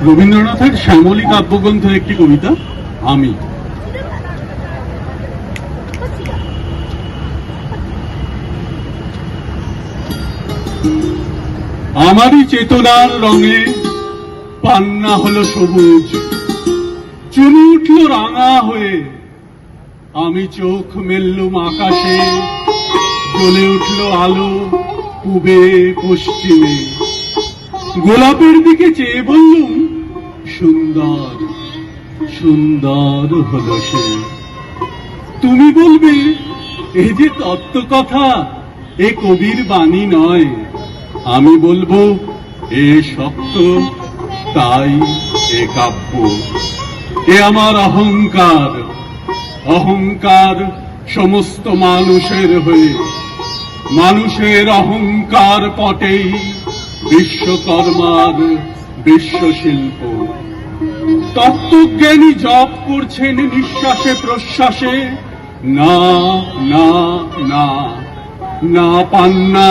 রবীন্দ্রনাথের শ্যামলী কাব্যগ্রন্থের একটি কবিতা আমি। আমারই চেতনার রঙে পান্না হলো সবুজ, চুল উঠল রাঙা হয়ে, আমি চোখ মেললুম আকাশে, জ্বলে উঠল আলো পূবে পশ্চিমে, গোলাপের দিকে চেয়ে বললুম সুন্দর সুন্দর হলো সে। তুমি বলবে এ যে তত্ত্ব কথা, এ কবির বাণী নয়। আমি বলবো এ সত্য, তাই এ কাব্য। এ আমার অহংকার, অহংকার সমস্ত মানুষের হয়ে, মানুষের অহংকার পটেই বিশ্বকর্মার বিশ্বশিল্প। তত্ত্বজ্ঞানী জপ করছেন নিঃশ্বাসে প্রশ্বাসে, না না না, না পান্না,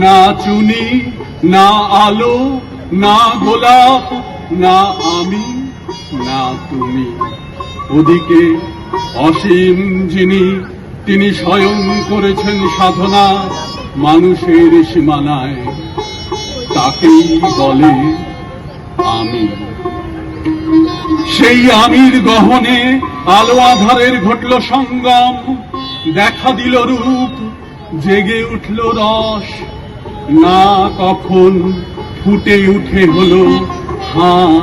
না চুনি, না আলো, না গোলাপ, না আমি, না তুমি। ওদিকে অসীম যিনি, তিনি স্বয়ং করেছেন সাধনা মানুষের সীমানায়, তাকেই বলে আমি। সেই আমির গহনে আলো আধারের ঘটল সঙ্গম, দেখা দিল রূপ, জেগে উঠল রস, না কখন ফুটে উঠে হলো হাঁ,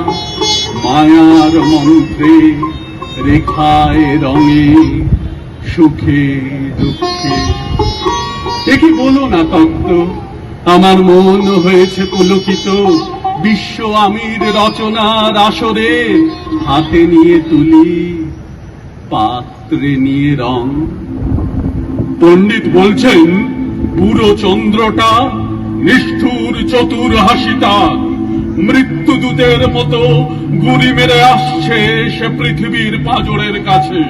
মায়ার মন্ত্রে, রেখায় রঙে, সুখে দুঃখে। এ কি বলো না তত্ত্ব, আমার মন হয়েছে পুলকিত, বিশ্ব আমির রচনার আসরে, হাতে নিয়ে তুলি, পাত্রে নিয়ে রং। পণ্ডিত বলছেন পুরো চন্দ্রটা নিষ্ঠুর চতুর হাসিটা, মৃত্যুদূতের মতো গুলি মেরে আসছে সে পৃথিবীর পাঁজরের কাছে।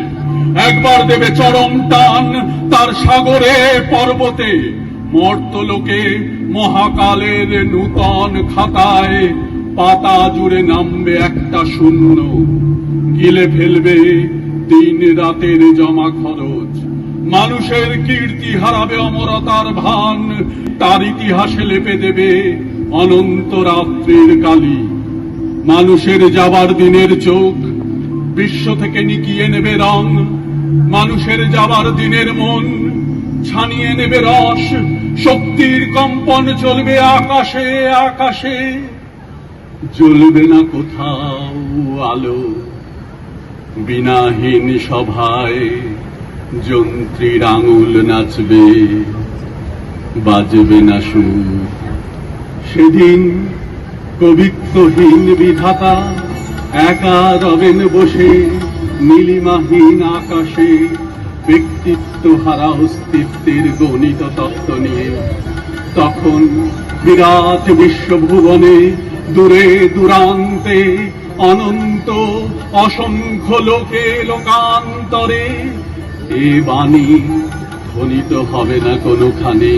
একবার দেবে চরম টান তার সাগরে পর্বতে, মর্তলোকে মহাকালের নূতন খাতায় পাতা জুড়ে নামবে একটা শূন্য, গিলে ফেলবে দিন রাতের জমা খরচ। মানুষের কীর্তি হারাবে অমরতার ভান, তার ইতিহাসে লেপে দেবে অনন্ত রাত্রির কালি। মানুষের যাবার দিনের চোখ বিশ্ব থেকে নিকিয়ে নেবে রং, মানুষের যাবার দিনের মন ছানিয়ে নেবে রস। শক্তির কম্পন চলবে আকাশে আকাশে, জ্বলবে না কোথাও আলো। বিনাহীন সভায় যন্ত্রীর আঙুল নাচবে, বাজবে না সুর। সেদিন কবিত্বহীন বিধাতা একা রবেন বসে নীলিমাহীন আকাশে, ব্যক্তিত্ব হারা অস্তিত্বের গণিত তত্ত্ব নিয়ে। তখন বিরাট বিশ্বভুবনে দূরে দূরান্তে অনন্ত অসংখ্য লোকে লোকান্তরে এ বাণী ধ্বনিত হবে না কোনোখানে,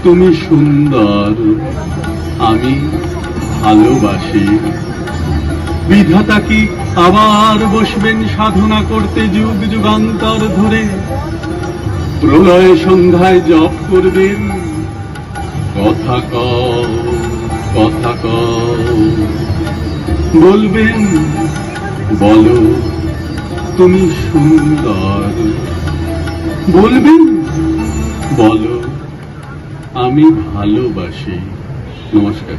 তুমি সুন্দর, আমি ভালোবাসি। বিধাতা কি আবার বসবেন সাধনা করতে যুগ যুগান্তর ধরে? প্রলয় সন্ধ্যায় জপ করবেন, কথা কও কথা কও, বলবেন বলো তুমি সুন্দর, বলবেন বলো আমি ভালোবাসি। নমস্কার।